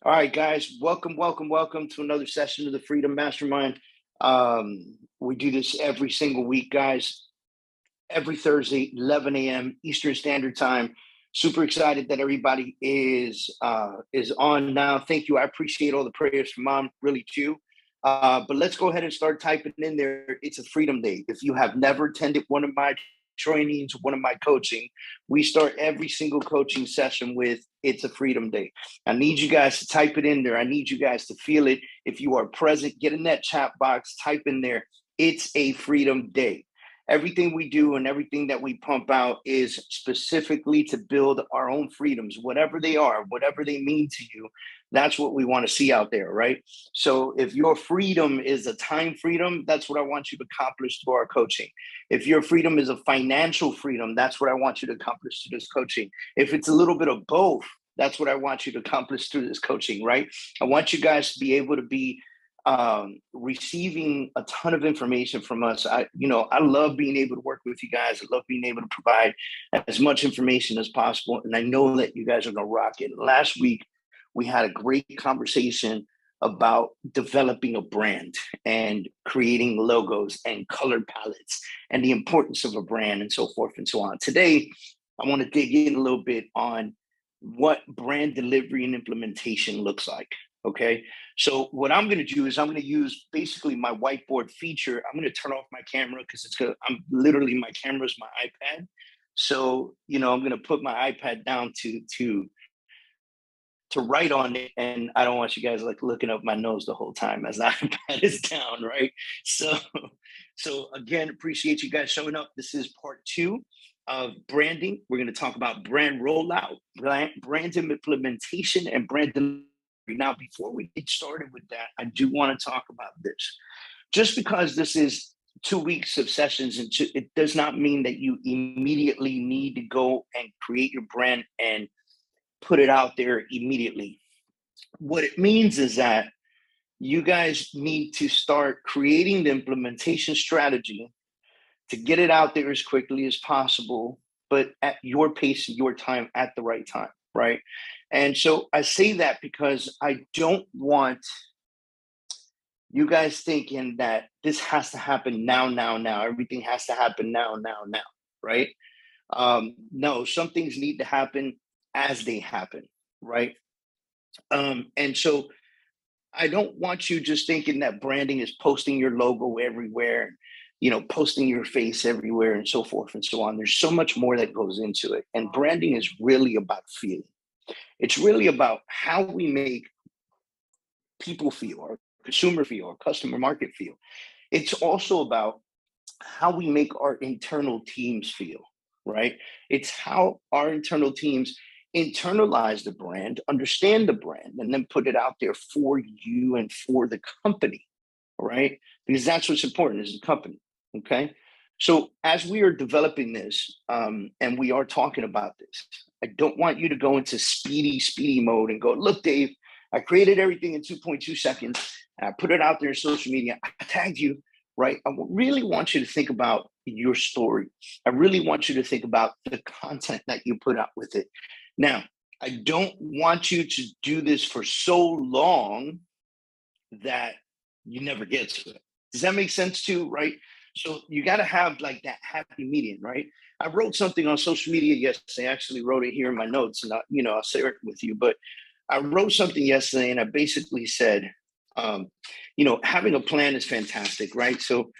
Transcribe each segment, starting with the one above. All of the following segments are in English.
All right, guys, welcome to another session of the Freedom Mastermind. We do this every single week, guys, every Thursday, 11 a.m. Eastern Standard Time. Super excited that everybody is on now. Thank you. I appreciate all the prayers from Mom, really too. But let's go ahead and start typing in there. It's a Freedom Day. If you have never attended one of my trainings, one of my coaching, we start every single coaching session with "It's a Freedom Day." I need you guys to type it in there. I need you guys to feel it. If you are present, get in that chat box, type in there, "It's a Freedom Day." Everything we do and everything that we pump out is specifically to build our own freedoms, whatever they are, whatever they mean to you. That's what we want to see out there, right? So if your freedom is a time freedom, that's what I want you to accomplish through our coaching. If your freedom is a financial freedom, that's what I want you to accomplish through this coaching. If it's a little bit of both, that's what I want you to accomplish through this coaching, right? I want you guys to be able to be receiving a ton of information from us. I love being able to work with you guys. I love being able to provide as much information as possible. And I know that you guys are going to rock it. Last week, we had a great conversation about developing a brand and creating logos and color palettes and the importance of a brand and so forth and so on. Today, I want to dig in a little bit on what brand delivery and implementation looks like. Okay. So what I'm going to do is I'm going to use basically my whiteboard feature. I'm going to turn off my camera because I'm literally, my camera is my iPad. So, I'm going to put my iPad down to write on it, and I don't want you guys like looking up my nose the whole time as the iPad is down, right? So again, appreciate you guys showing up. This is part 2 of branding. We're going to talk about brand rollout, brand implementation, and brand delivery. Now, before we get started with that, I do want to talk about this. Just because this is 2 weeks of sessions, it does not mean that you immediately need to go and create your brand and put it out there immediately. What it means is that you guys need to start creating the implementation strategy to get it out there as quickly as possible, but at your pace, your time, at the right time, right? And so I say that because I don't want you guys thinking that this has to happen now, now, now. Everything has to happen now, now, now, right? No, some things need to happen as they happen, right? And so I don't want you just thinking that branding is posting your logo everywhere, posting your face everywhere and so forth and so on. There's so much more that goes into it. And branding is really about feeling. It's really about how we make people feel, or consumer feel, or customer market feel. It's also about how we make our internal teams feel, right? It's how our internal teams internalize the brand, understand the brand, and then put it out there for you and for the company, right? Because that's what's important, is the company, okay? So as we are developing this, and we are talking about this, I don't want you to go into speedy mode and go, look, Dave, I created everything in 2.2 seconds. I put it out there in social media. I tagged you, right? I really want you to think about your story. I really want you to think about the content that you put out with it. Now, I don't want you to do this for so long that you never get to it. Does that make sense too, right? So you got to have like that happy median, right? I wrote something on social media yesterday. I actually wrote it here in my notes, and I'll share it with you. But I wrote something yesterday, and I basically said, having a plan is fantastic, right? So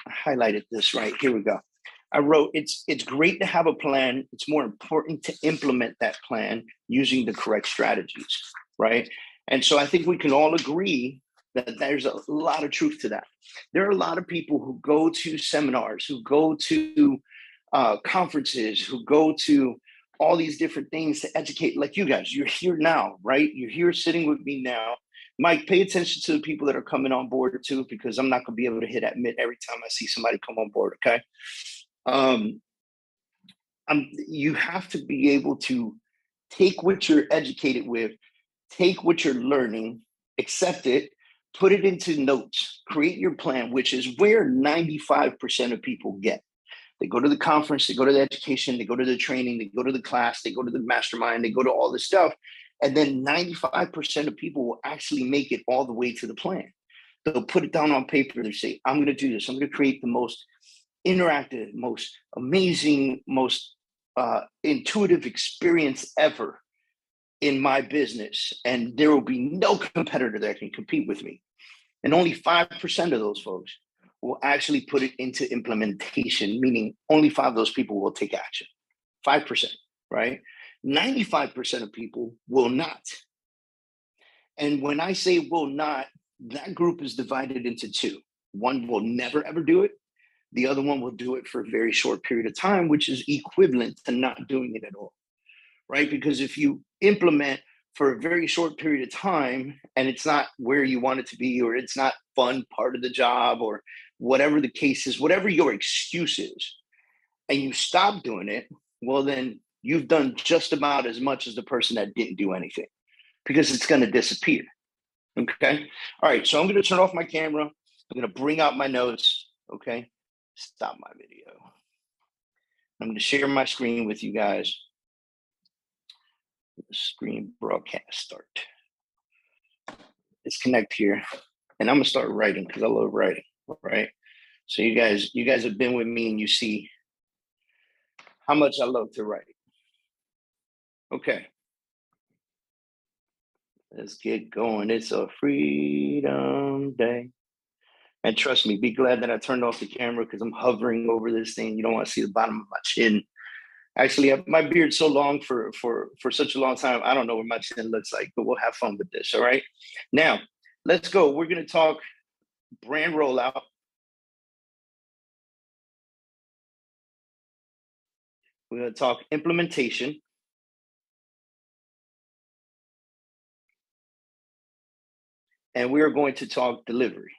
I highlighted this right here. We go. I wrote, it's great to have a plan. It's more important to implement that plan using the correct strategies, right? And so I think we can all agree that there's a lot of truth to that. There are a lot of people who go to seminars, who go to conferences, who go to all these different things to educate, like you guys. You're here now, right? You're here sitting with me now. Mike, pay attention to the people that are coming on board too, because I'm not going to be able to hit admit every time I see somebody come on board, okay? You have to be able to take what you're educated with, take what you're learning, accept it, put it into notes, create your plan, which is where 95% of people get. They go to the conference, they go to the education, they go to the training, they go to the class, they go to the mastermind, they go to all this stuff. And then 95% of people will actually make it all the way to the plan. They'll put it down on paper. They say, I'm going to do this. I'm going to create the most interactive, most amazing, most intuitive experience ever in my business. And there will be no competitor that can compete with me. And only 5% of those folks will actually put it into implementation, meaning only 5 of those people will take action. 5%, right? 95% of people will not. And when I say will not, that group is divided into 2. One will never, ever do it. The other one will do it for a very short period of time, which is equivalent to not doing it at all, right? Because if you implement for a very short period of time and it's not where you want it to be, or it's not fun part of the job, or whatever the case is, whatever your excuse is, and you stop doing it, well, then you've done just about as much as the person that didn't do anything, because it's going to disappear. Okay. All right. So I'm going to turn off my camera. I'm going to bring out my notes. Okay. Stop my video. I'm going to share my screen with you guys. Screen broadcast start. Let's connect here. And I'm going to start writing because I love writing. Right. So you guys have been with me and you see how much I love to write. Okay. Let's get going. It's a freedom day. And trust me, be glad that I turned off the camera because I'm hovering over this thing. You don't want to see the bottom of my chin. Actually, my beard's so long for such a long time, I don't know what my chin looks like, but we'll have fun with this, all right? Now, let's go. We're going to talk brand rollout. We're going to talk implementation. And we are going to talk delivery.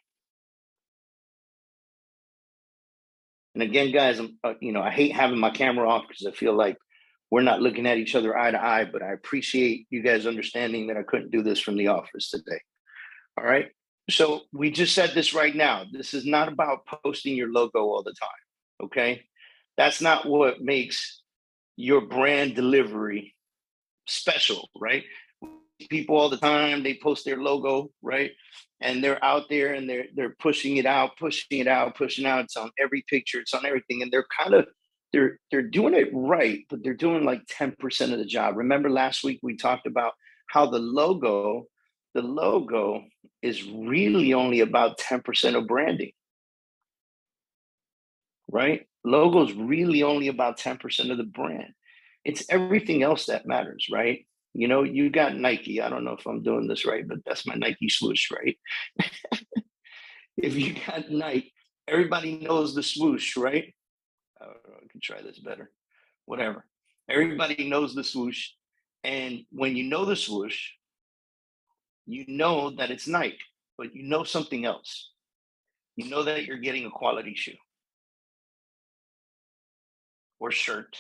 And again, guys, I hate having my camera off because I feel like we're not looking at each other eye to eye, but I appreciate you guys understanding that I couldn't do this from the office today. All right. So we just said this right now. This is not about posting your logo all the time. Okay. That's not what makes your brand delivery special, right? People all the time, they post their logo, right? And they're out there and they're pushing it out. It's on every picture, it's on everything. And they're doing it right, but they're doing like 10% of the job. Remember last week we talked about how the logo is really only about 10% of branding, right? Logo is really only about 10% of the brand. It's everything else that matters, right? You got Nike. I don't know if I'm doing this right, but that's my Nike swoosh, right? If you got Nike, everybody knows the swoosh, right? I don't know, I can try this better. Whatever. Everybody knows the swoosh. And when you know the swoosh, you know that it's Nike, but you know something else. You know that you're getting a quality shoe or shirt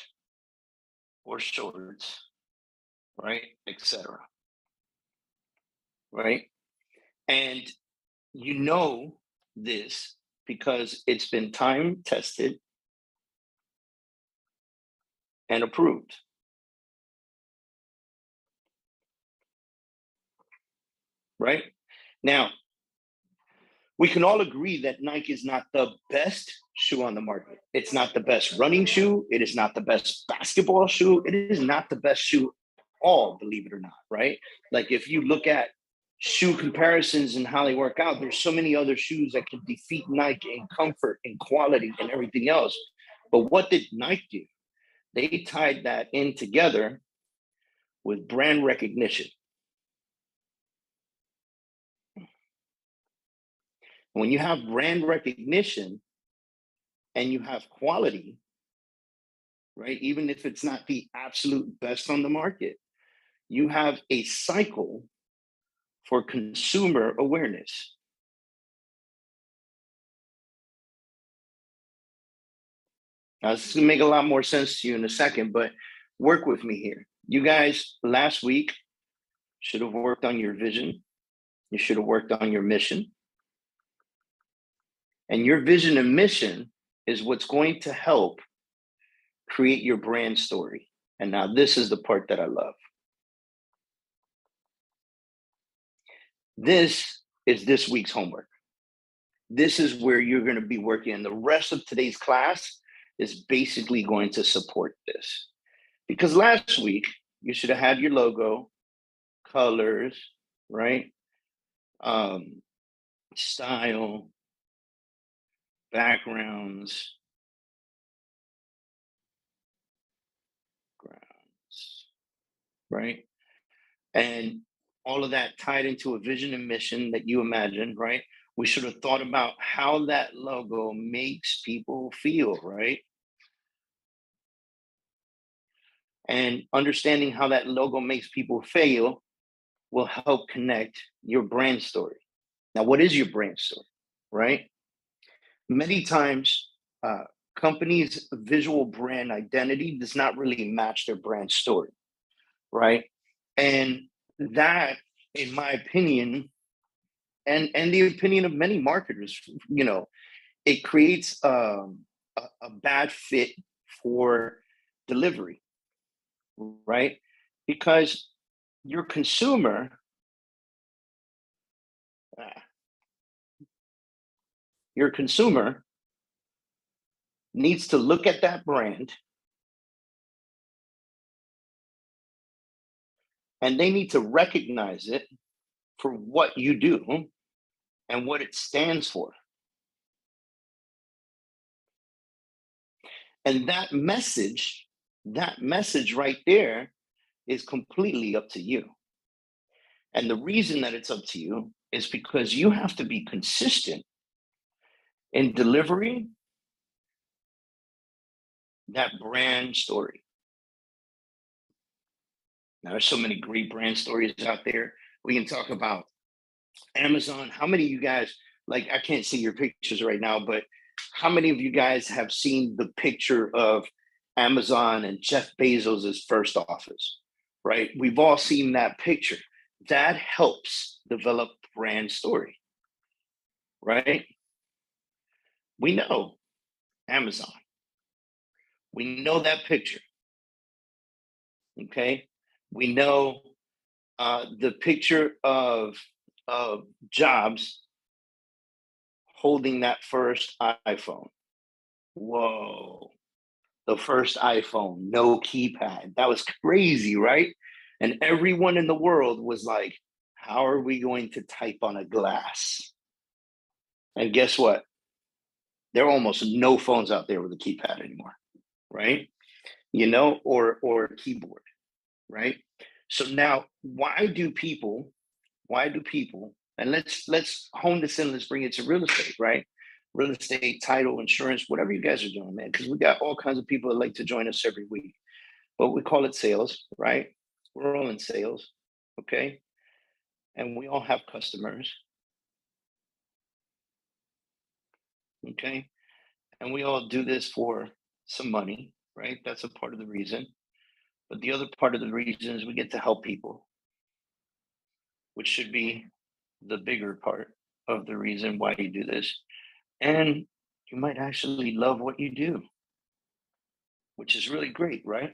or shorts, right? Etc. Right? And you know this because it's been time tested and approved. Right? Now, we can all agree that Nike is not the best shoe on the market. It's not the best running shoe. It is not the best basketball shoe. It is not the best shoe all, believe it or not, right? Like if you look at shoe comparisons and how they work out, there's so many other shoes that can defeat Nike in comfort and quality and everything else. But what did Nike do? They tied that in together with brand recognition. When you have brand recognition and you have quality, right? Even if it's not the absolute best on the market, you have a cycle for consumer awareness. Now, this is going to make a lot more sense to you in a second, but work with me here. You guys last week should have worked on your vision. You should have worked on your mission. And your vision and mission is what's going to help create your brand story. And now this is the part that I love. This is this week's homework. This is where you're going to be working. And the rest of today's class is basically going to support this. Because last week, you should have had your logo, colors, right? Style, backgrounds, grounds, right? And all of that tied into a vision and mission that you imagine, right? We should have thought about how that logo makes people feel, right? And understanding how that logo makes people feel will help connect your brand story. Now, what is your brand story, right? Many times, companies' visual brand identity does not really match their brand story, right? And that, in my opinion, and the opinion of many marketers, it creates a bad fit for delivery, right? Because your consumer, uh, your consumer needs to look at that brand and they need to recognize it for what you do and what it stands for. And that message right there is completely up to you. And the reason that it's up to you is because you have to be consistent in delivering that brand story. Now, there's so many great brand stories out there. We can talk about Amazon. How many of you guys, like, I can't see your pictures right now, but how many of you guys have seen the picture of Amazon and Jeff Bezos's first office, right? We've all seen that picture. That helps develop brand story, right? We know Amazon. We know that picture, okay? We know the picture of Jobs holding that first iPhone. Whoa, the first iPhone, no keypad. That was crazy, right? And everyone in the world was like, how are we going to type on a glass? And guess what? There are almost no phones out there with a keypad anymore, right? Or a keyboard, right? So now, why do people, and let's hone this in, let's bring it to real estate, right? Real estate, title, insurance, whatever you guys are doing, man, because we got all kinds of people that like to join us every week. But we call it sales, right? We're all in sales, okay? And we all have customers, okay? And we all do this for some money, right? That's a part of the reason. But the other part of the reason is we get to help people, which should be the bigger part of the reason why you do this. And you might actually love what you do, which is really great, right?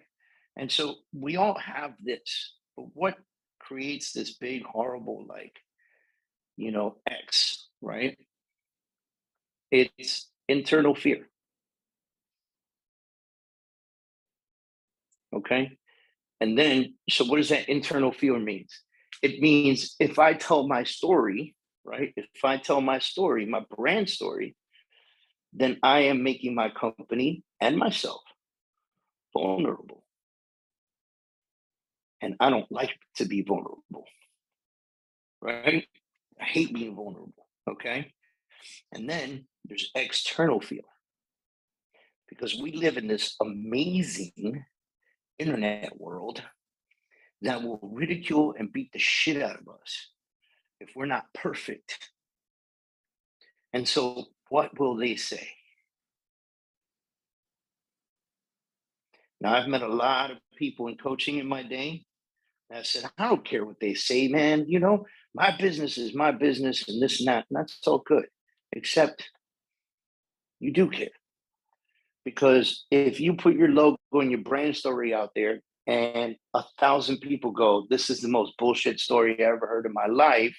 And so we all have this, but what creates this big, horrible, like, X, right? It's internal fear. Okay. And then, so what does that internal fear means? It means if I tell my story, right? If I tell my story, my brand story, then I am making my company and myself vulnerable. And I don't like to be vulnerable, right? I hate being vulnerable. Okay. And then there's external fear because we live in this amazing internet world that will ridicule and beat the shit out of us if we're not perfect. And so, what will they say? Now, I've met a lot of people in coaching in my day that said, I don't care what they say, man. My business is my business and this and that. And that's all good, except you do care. Because if you put your logo and your brand story out there and 1,000 people go, this is the most bullshit story I ever heard in my life,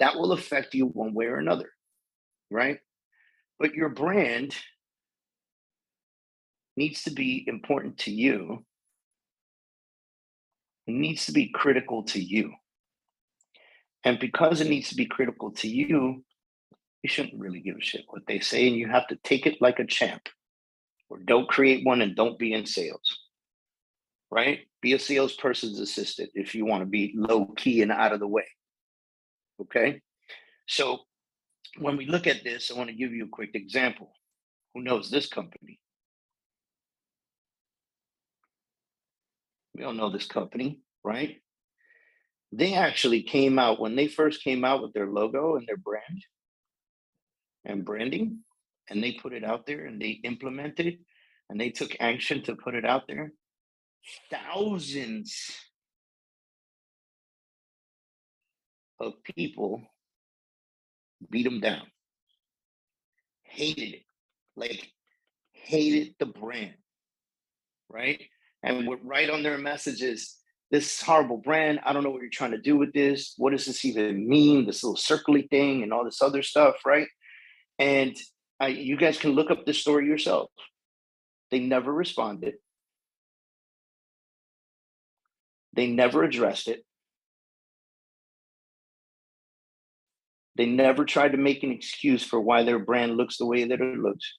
that will affect you one way or another, right? But your brand needs to be important to you. It needs to be critical to you. And because it needs to be critical to you, you shouldn't really give a shit what they say, and you have to take it like a champ. Or don't create one and don't be in sales, right? Be a salesperson's assistant if you want to be low key and out of the way. Okay. So when we look at this, I want to give you a quick example. Who knows this company? We all know this company, right? They actually came out when they first came out with their logo and their brand and branding, and they put it out there and they implemented and they took action to put it out there. Thousands of people beat them down, hated it, like hated the brand, right? And would write on their messages, this horrible brand. I don't know what you're trying to do with this. What does this even mean? This little circly thing and all this other stuff, right? And you guys can look up this story yourself. They never responded. They never addressed it. They never tried to make an excuse for why their brand looks the way that it looks.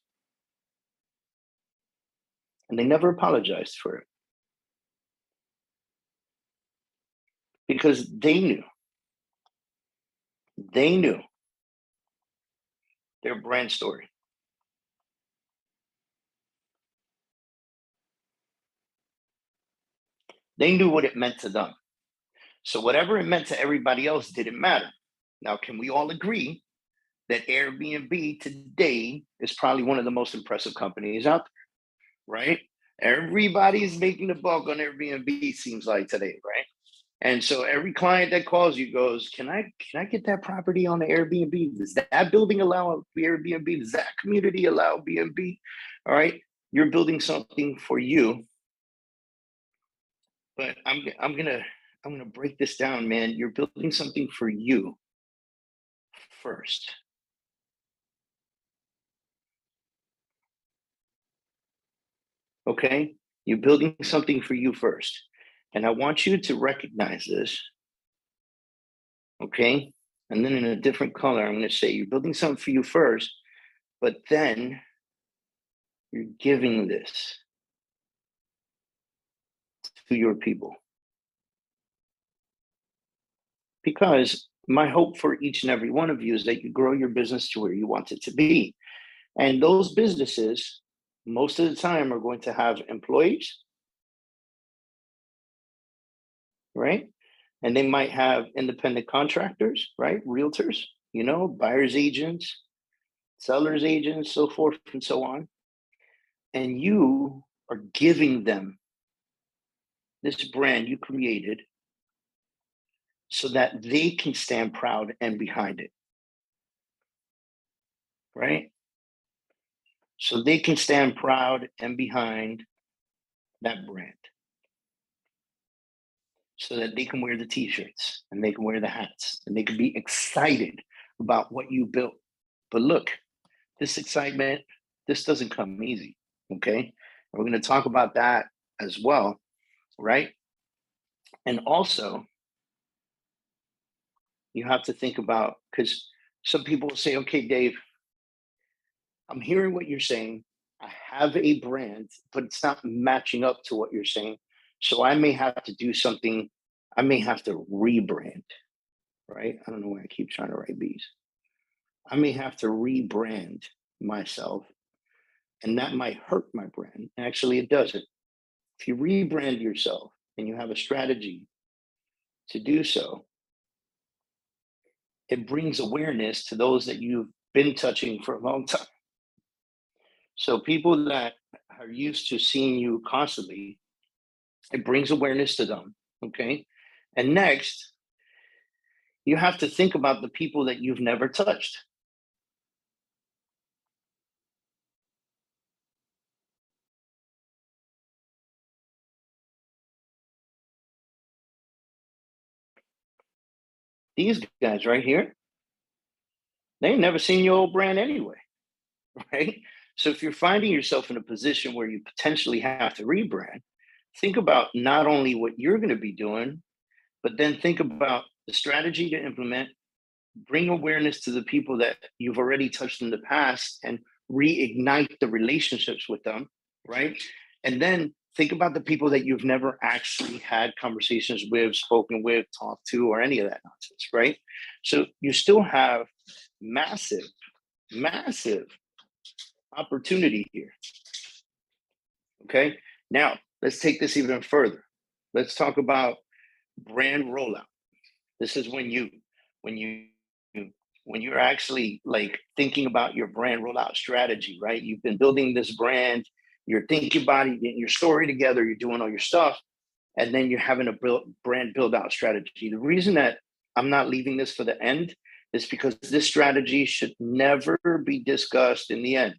And they never apologized for it. Because they knew their brand story. They knew what it meant to them. So whatever it meant to everybody else didn't matter. Now, can we all agree that Airbnb today is probably one of the most impressive companies out there, right? Everybody's making the buck on Airbnb, seems like today, right? And so every client that calls you goes, can I get that property on the Airbnb? Does that building allow Airbnb? Does that community allow BNB? All right. You're building something for you. But I'm gonna break this down, man. You're building something for you first. Okay? You're building something for you first. And I want you to recognize this. Okay? And then in a different color, I'm going to say you're building something for you first, but then you're giving this to your people. Because my hope for each and every one of you is that you grow your business to where you want it to be. And those businesses, most of the time, are going to have employees, right? And they might have independent contractors, right? Realtors, buyer's agents, seller's agents, so forth and so on. And you are giving them this brand you created so that they can stand proud and behind it, right? So they can stand proud and behind that brand so that they can wear the t-shirts and they can wear the hats and they can be excited about what you built. But look, this excitement, this doesn't come easy, okay? We're going to talk about that as well, right? And also, you have to think about, because some people will say, okay, Dave, I'm hearing what you're saying. I have a brand, but it's not matching up to what you're saying. So I may have to do something. I may have to rebrand, right? I don't know why I keep trying to write B's. I may have to rebrand myself, and that might hurt my brand. Actually, it doesn't. If you rebrand yourself and you have a strategy to do so, it brings awareness to those that you've been touching for a long time. So people that are used to seeing you constantly, it brings awareness to them. Okay. And next, you have to think about the people that you've never touched. These guys right here, They ain't never seen your old brand anyway, right? So if you're finding yourself in a position where you potentially have to rebrand, think about not only what you're going to be doing, but then think about the strategy to implement, bring awareness to the people that you've already touched in the past and reignite the relationships with them, right? And then think about the people that you've never actually had conversations with, spoken with, talked to, or any of that nonsense, right? So you still have massive, massive opportunity here. Okay. Now let's take this even further. Let's talk about brand rollout. This is when you when you're actually like thinking about your brand rollout strategy, right? You've been building this brand, you're thinking about it, getting your story together, you're doing all your stuff, and then you're having a brand build out strategy. The reason that I'm not leaving this for the end is because this strategy should never be discussed in the end.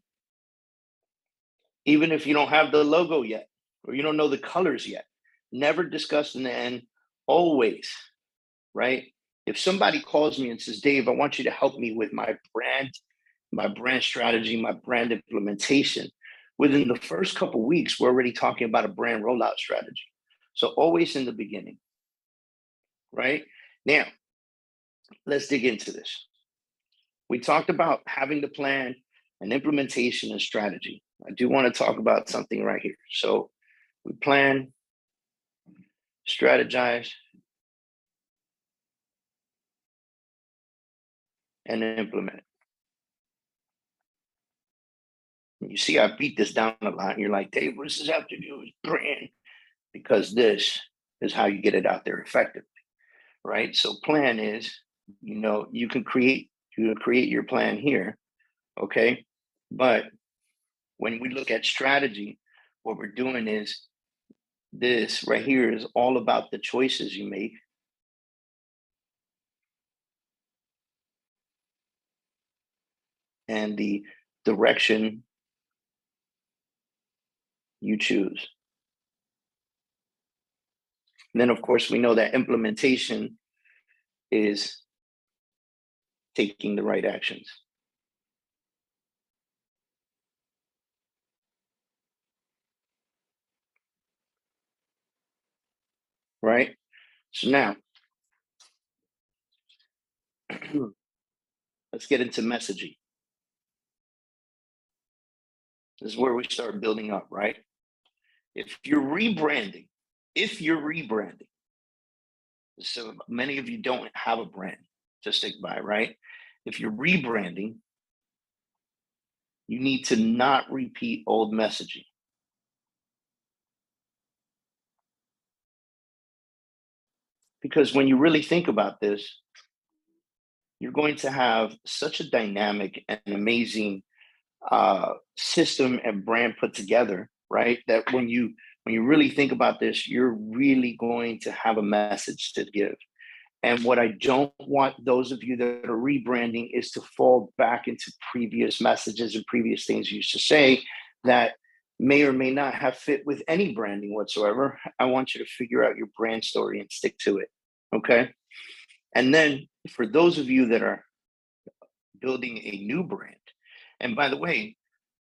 Even if you don't have the logo yet, or you don't know the colors yet, never discussed in the end, always, right? If somebody calls me and says, Dave, I want you to help me with my brand strategy, my brand implementation, within the first couple of weeks, we're already talking about a brand rollout strategy. So always in the beginning, right? Now, let's dig into this. We talked about having the plan and implementation and strategy. I do want to talk about something right here. So we plan, strategize, and implement it. And you see, I beat this down a lot. And you're like, Dave, what does this have to do with brand? Because this is how you get it out there effectively, right? So plan is, you can create your plan here, okay? But when we look at strategy, what we're doing is this right here is all about the choices you make and the direction you choose. And then, of course, we know that implementation is taking the right actions. Right? So now, let's get into messaging. This is where we start building up, right? If you're rebranding, if you're rebranding, so many of you don't have a brand to stick by, right? If you're rebranding, you need to not repeat old messaging. Because when you really think about this, you're going to have such a dynamic and amazing system and brand put together, right? That when you really think about this, you're really going to have a message to give. And what I don't want those of you that are rebranding is to fall back into previous messages and previous things you used to say that may or may not have fit with any branding whatsoever. I want you to figure out your brand story and stick to it. Okay. And then for those of you that are building a new brand, and by the way,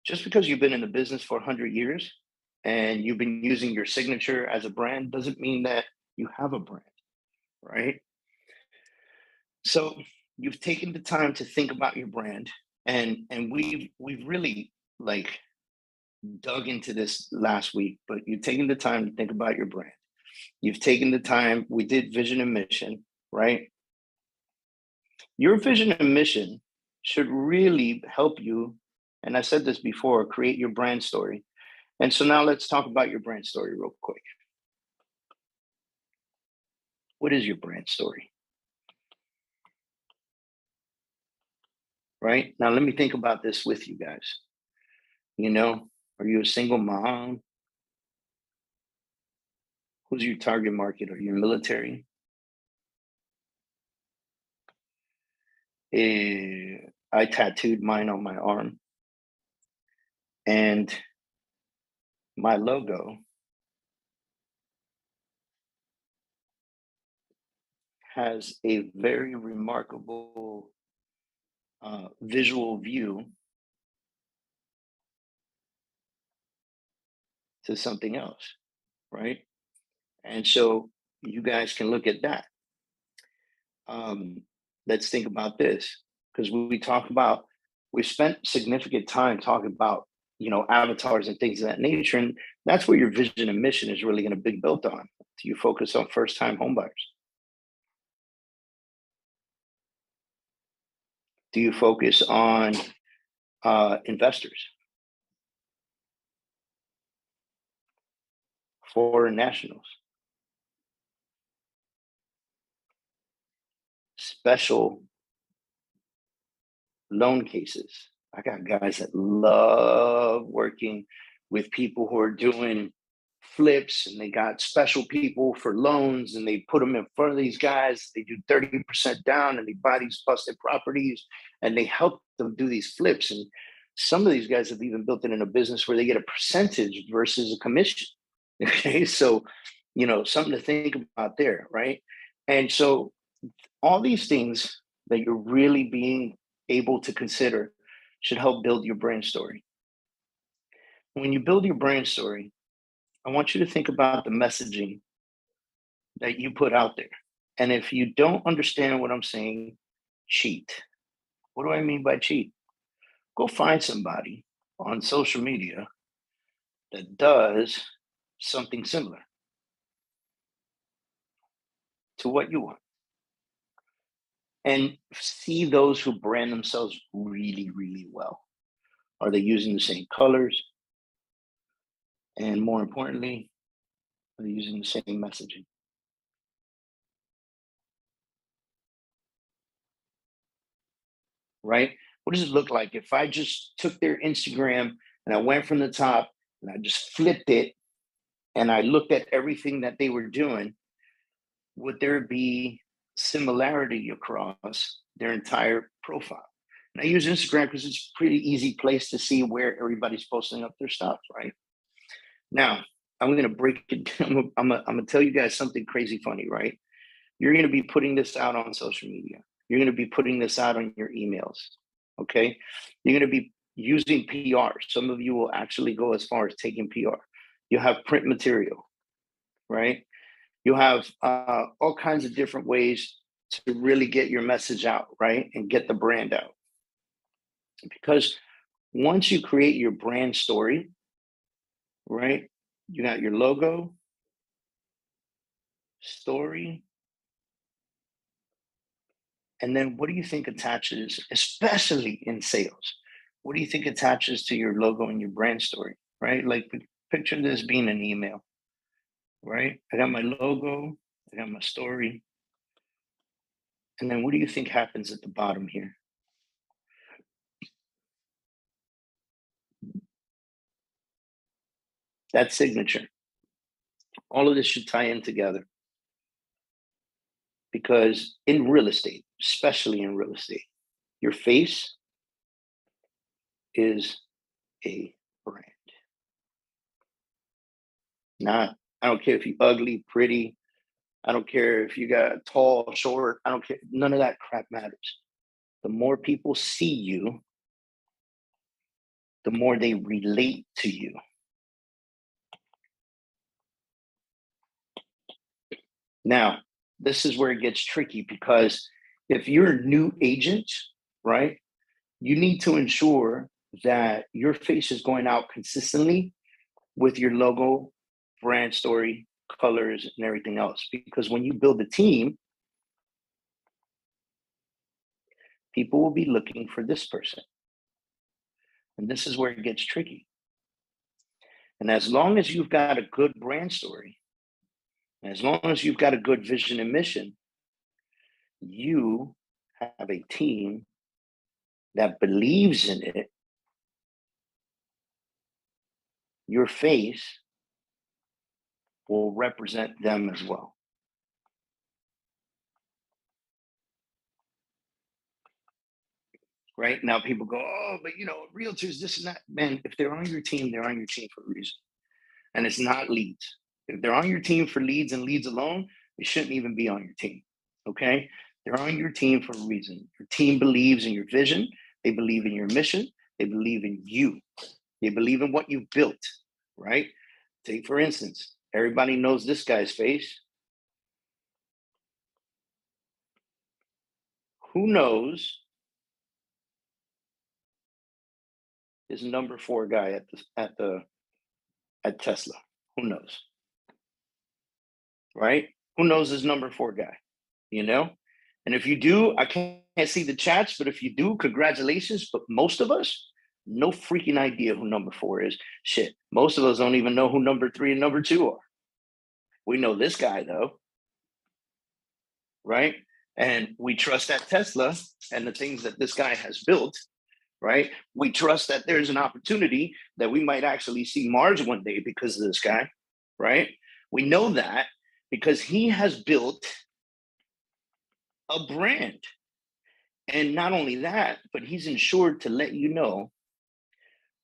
just because you've been in the business for 100 years and you've been using your signature as a brand doesn't mean that you have a brand, right? So you've taken the time to think about your brand, and we've really like dug into this last week, but you've taken the time to think about your brand. You've taken the time, we did vision and mission, right? Your vision and mission should really help you, and I said this before, create your brand story. And so now let's talk about your brand story real quick. What is your brand story? Right? Now let me think about this with you guys. You know, are you a single mom? Who's your target market? Are you military? I tattooed mine on my arm. And my logo has a very remarkable visual view to something else, right? And so you guys can look at that. Um, let's think about this because we talk about we spent significant time talking about avatars and things of that nature, and that's where your vision and mission is really going to be built on. Do you focus on first time homebuyers? Do you focus on investors, foreign nationals, special loan cases? I got guys that love working with people who are doing flips, and they got special people for loans, and they put them in front of these guys. They do 30% down and they buy these busted properties and they help them do these flips. And some of these guys have even built it in a business where they get a percentage versus a commission. Okay. So, something to think about there. Right. And so all these things that you're really being able to consider should help build your brand story. When you build your brand story, I want you to think about the messaging that you put out there. And if you don't understand what I'm saying, cheat. What do I mean by cheat? Go find somebody on social media that does something similar to what you want, and see those who brand themselves really, really well. Are they using the same colors? And more importantly, are they using the same messaging? Right? What does it look like if I just took their Instagram and I went from the top and I just flipped it and I looked at everything that they were doing? Would there be similarity across their entire profile? And I use Instagram because it's a pretty easy place to see where everybody's posting up their stuff, right? Now, I'm going to break it down. I'm going to tell you guys something crazy funny, right? You're going to be putting this out on social media. You're going to be putting this out on your emails. Okay. You're going to be using PR. Some of you will actually go as far as taking PR. You have print material, right? You have all kinds of different ways to really get your message out, right? And get the brand out. Because once you create your brand story, right? You got your logo, story, and then what do you think attaches, especially in sales? What do you think attaches to your logo and your brand story, right? Like picture this being an email, right? I got my logo, I got my story, and then what do you think happens at the bottom here? That signature. All of this should tie in together because in real estate, especially in real estate, your face is a brand. Not, I don't care if you're ugly, pretty, I don't care if you got tall, short, I don't care. None of that crap matters. The more people see you, the more they relate to you. Now, this is where it gets tricky because if you're a new agent, right, you need to ensure that your face is going out consistently with your logo, brand story, colors, and everything else. Because when you build a team, people will be looking for this person. And this is where it gets tricky. And as long as you've got a good brand story, as long as you've got a good vision and mission, you have a team that believes in it. Your face will represent them as well. Right now, people go, "Oh, but realtors, this and that." Man, if they're on your team, they're on your team for a reason, and it's not leads. If they're on your team for leads and leads alone, they shouldn't even be on your team. Okay, They're on your team for a reason. Your team believes in your vision. They believe in your mission. They believe in you. They believe in what you've built, right? Take, for instance, everybody knows this guy's face. Who knows is number 4 guy at Tesla? Who knows? Right? Who knows his number 4 guy? You know? And if you do, I can't see the chats, but if you do, congratulations. But most of us, no freaking idea who number 4 is. Shit. Most of us don't even know who number 3 and number 2 are. We know this guy though, right? And we trust that Tesla and the things that this guy has built, right? We trust that there's an opportunity that we might actually see Mars one day because of this guy, right? We know that because he has built a brand. And not only that, but he's insured to let you know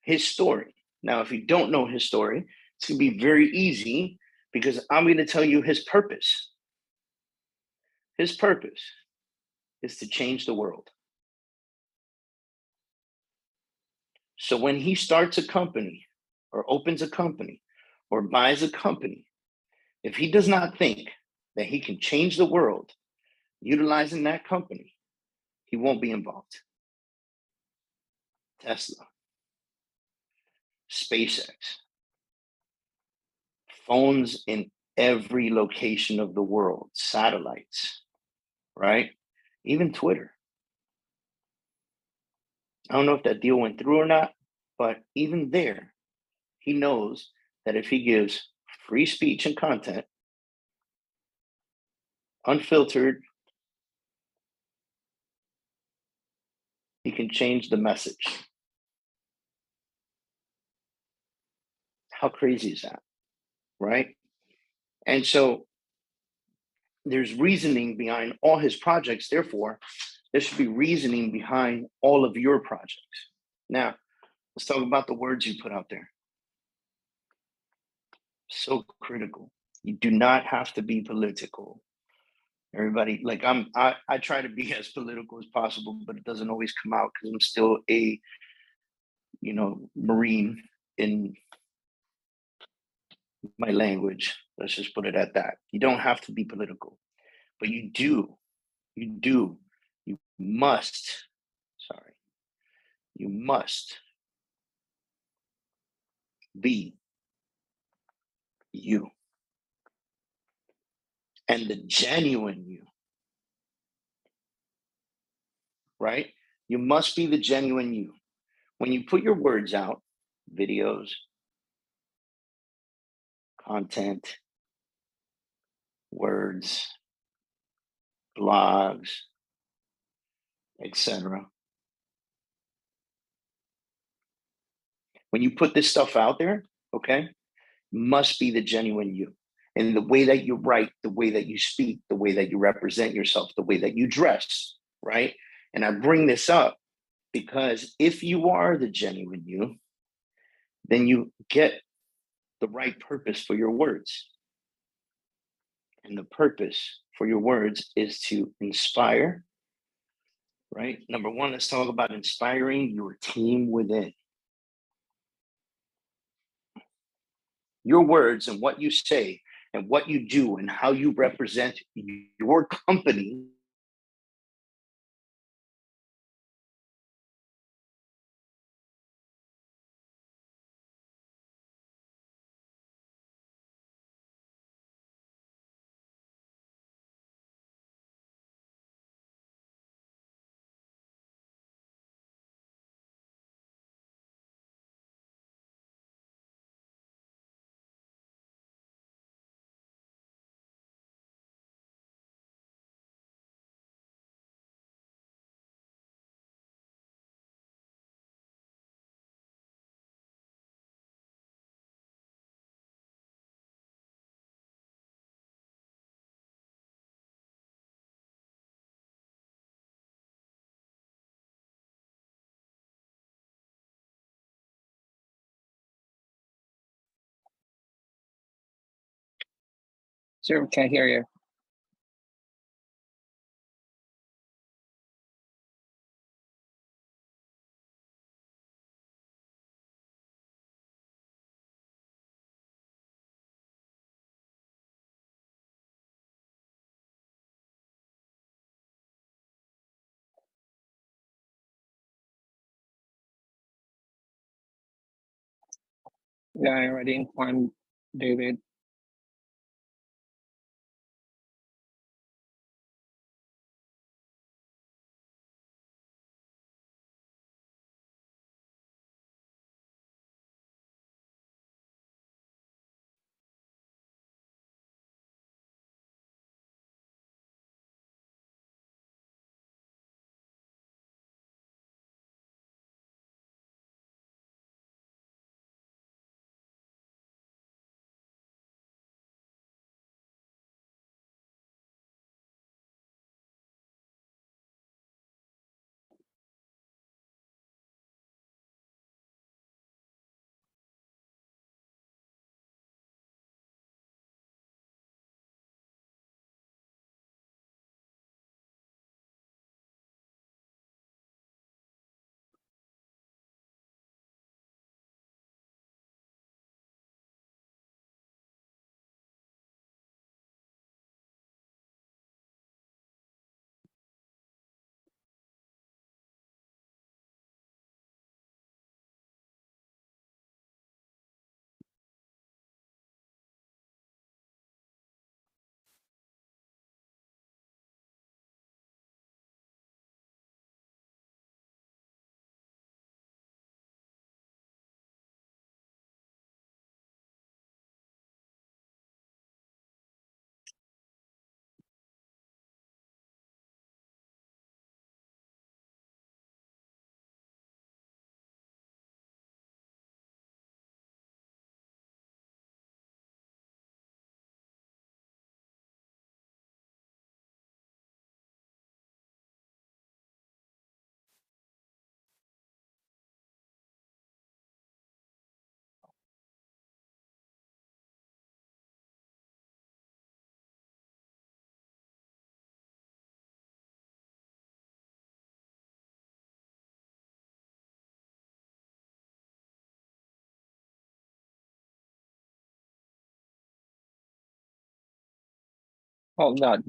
his story. Now, if you don't know his story, it's going to be very easy because I'm going to tell you his purpose. His purpose is to change the world. So when he starts a company or opens a company or buys a company, if he does not think that he can change the world utilizing that company, he won't be involved. Tesla, SpaceX, phones in every location of the world, satellites, right? Even Twitter. I don't know if that deal went through or not, but even there, he knows that if he gives free speech and content, unfiltered, he can change the message. How crazy is that? Right? And so there's reasoning behind all his projects. Therefore, there should be reasoning behind all of your projects. Now, let's talk about the words you put out there. So critical. You do not have to be political. Everybody, like I try to be as political as possible, but it doesn't always come out because I'm still a, Marine in my language. Let's just put it at that. You don't have to be political, but you must, sorry, you must be you and the genuine you, right? You must be the genuine you. When you put your words out, videos, content, words, blogs, etc. When you put this stuff out there, okay, must be the genuine you. And the way that you write, the way that you speak, the way that you represent yourself, the way that you dress, right? And I bring this up because if you are the genuine you, then you get the right purpose for your words. And the purpose for your words is to inspire, right? Number one, let's talk about inspiring your team within. Your words and what you say and what you do and how you represent your company Sir, can't hear you. Yeah, I already informed David. Hold on.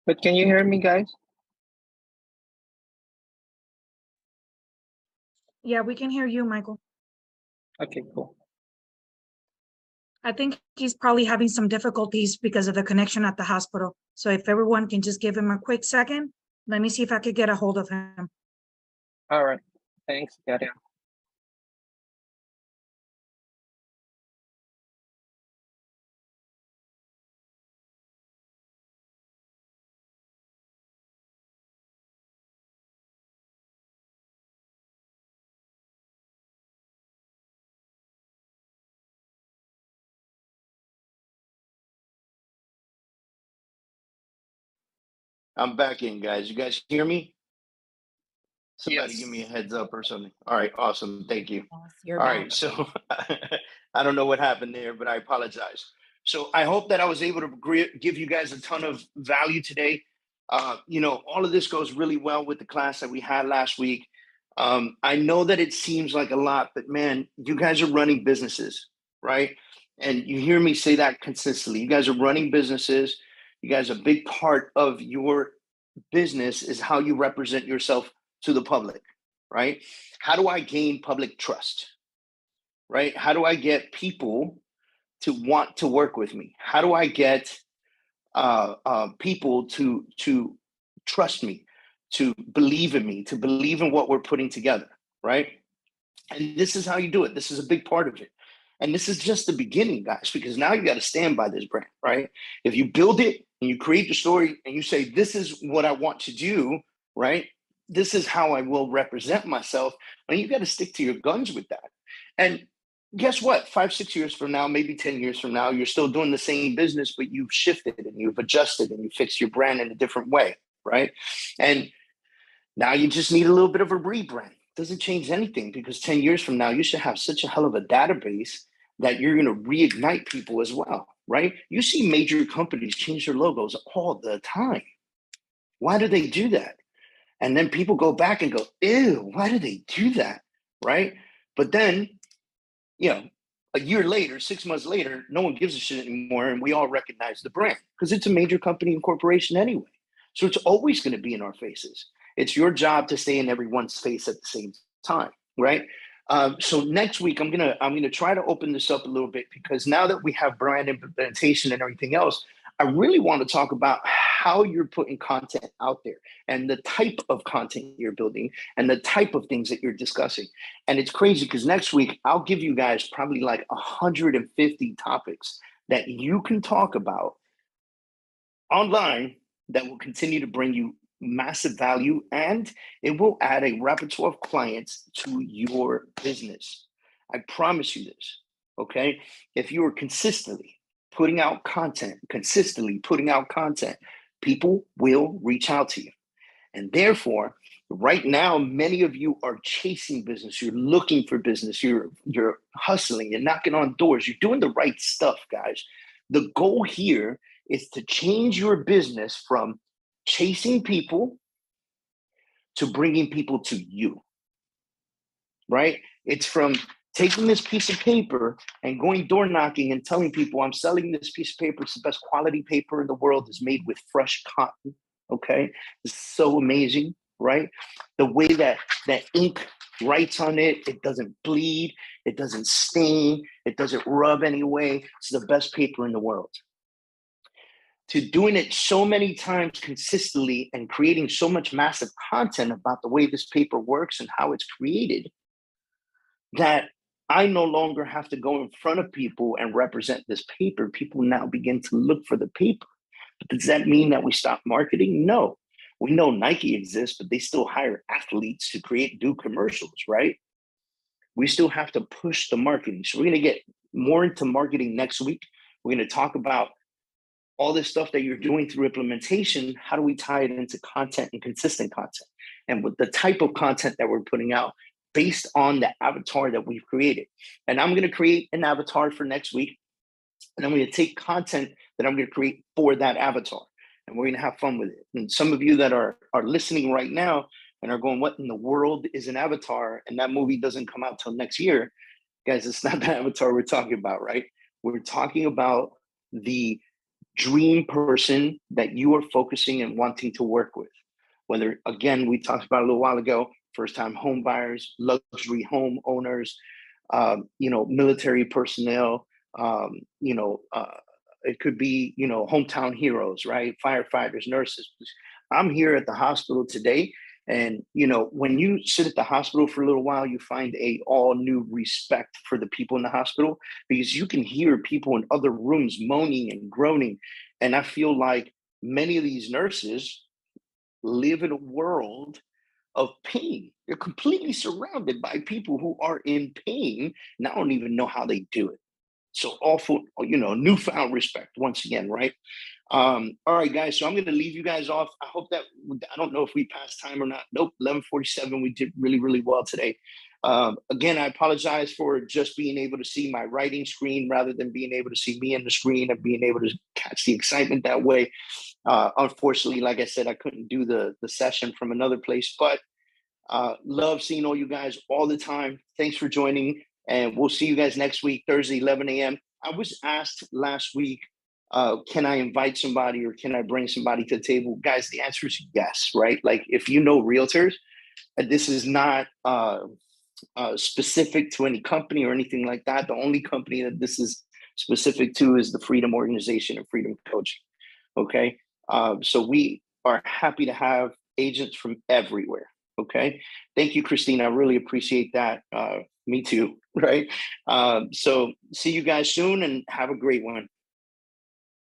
But can you hear me, guys? Yeah, we can hear you, Michael. Okay, cool. I think he's probably having some difficulties because of the connection at the hospital. So if everyone can just give him a quick second, let me see if I could get a hold of him. All right. Thanks. Got it. I'm back in, guys. You guys hear me? Somebody give me a Yes. heads up or something. All right, awesome. Thank you. Yes, you're All back. right, so I don't know what happened there, but I apologize. So I hope that I was able to give you guys a ton of value today. All of this goes really well with the class that we had last week. I know that it seems like a lot, but man, you guys are running businesses, right? And you hear me say that consistently. You guys are running businesses. You guys, a big part of your business is how you represent yourself to the public, right? How do I gain public trust, right? How do I get people to want to work with me? How do I get people to trust me, to believe in me, to believe in what we're putting together, right? And this is how you do it. This is a big part of it. And this is just the beginning, guys, because now you got to stand by this brand, right? If you build it, and you create the story and you say, this is what I want to do, right? This is how I will represent myself. And you got to stick to your guns with that. And guess what? 5, 6 years from now, maybe 10 years from now, you're still doing the same business, but you've shifted and you've adjusted and you fixed your brand in a different way, right? And now you just need a little bit of a rebrand. Doesn't change anything, because 10 years from now, you should have such a hell of a database that you're going to reignite people as well, right? You see major companies change their logos all the time. Why do they do that? And then people go back and go, ew, why do they do that, right? But then, you know, a year later, 6 months later, no one gives a shit anymore, and we all recognize the brand because it's a major company and corporation anyway. So it's always going to be in our faces. It's your job to stay in everyone's face at the same time, right? So next week, I'm gonna try to open this up a little bit, because now that we have brand implementation and everything else, I really want to talk about how you're putting content out there and the type of content you're building and the type of things that you're discussing. And it's crazy because next week, I'll give you guys probably like 150 topics that you can talk about online that will continue to bring you massive value, and it will add a repertoire of clients to your business. I promise you this, okay? If you are consistently putting out content, people will reach out to you. And therefore, right now, many of you are chasing business. You're looking for business. You're hustling. You're knocking on doors. You're doing the right stuff, guys. The goal here is to change your business from chasing people to bringing people to you, right? It's from taking this piece of paper and going door knocking and telling people, I'm selling this piece of paper. It's the best quality paper in the world. It's made with fresh cotton, okay? It's so amazing, right? The way that ink writes on it, it doesn't bleed, it doesn't stain, it doesn't rub anyway. It's the best paper in the world. To doing it so many times consistently and creating so much massive content about the way this paper works and how it's created, that I no longer have to go in front of people and represent this paper. People now begin to look for the paper. But does that mean that we stop marketing? No. We know Nike exists, but they still hire athletes to do commercials, right? We still have to push the marketing. So we're going to get more into marketing next week. We're going to talk about all this stuff that you're doing through implementation. How do we tie it into content and consistent content? And with the type of content that we're putting out based on the avatar that we've created. And I'm going to create an avatar for next week. And I'm going to take content that I'm going to create for that avatar. And we're going to have fun with it. And some of you that are listening right now and are going, what in the world is an avatar? And that movie doesn't come out till next year. Guys, it's not the avatar we're talking about, right? We're talking about the dream person that you are focusing and wanting to work with. Whether, again, we talked about a little while ago, first-time home buyers, luxury home owners, military personnel, it could be, hometown heroes, right? Firefighters, nurses. I'm here at the hospital today. And, when you sit at the hospital for a little while, you find a all new respect for the people in the hospital, because you can hear people in other rooms moaning and groaning. And I feel like many of these nurses live in a world of pain. They're completely surrounded by people who are in pain and I don't even know how they do it. So awful, newfound respect once again, right? All right, guys. So I'm going to leave you guys off. I hope that, I don't know if we passed time or not. Nope, 11:47. We did really, really well today. Again, I apologize for just being able to see my writing screen rather than being able to see me in the screen and being able to catch the excitement that way. Unfortunately, like I said, I couldn't do the session from another place, but love seeing all you guys all the time. Thanks for joining. And we'll see you guys next week, Thursday, 11 a.m. I was asked last week, can I invite somebody or can I bring somebody to the table? Guys, the answer is yes, right? Like if you know realtors, this is not specific to any company or anything like that. The only company that this is specific to is the Freedom Organization and Freedom Coaching, okay? So we are happy to have agents from everywhere, okay? Thank you, Christine. I really appreciate that. Me too, right? So see you guys soon and have a great one.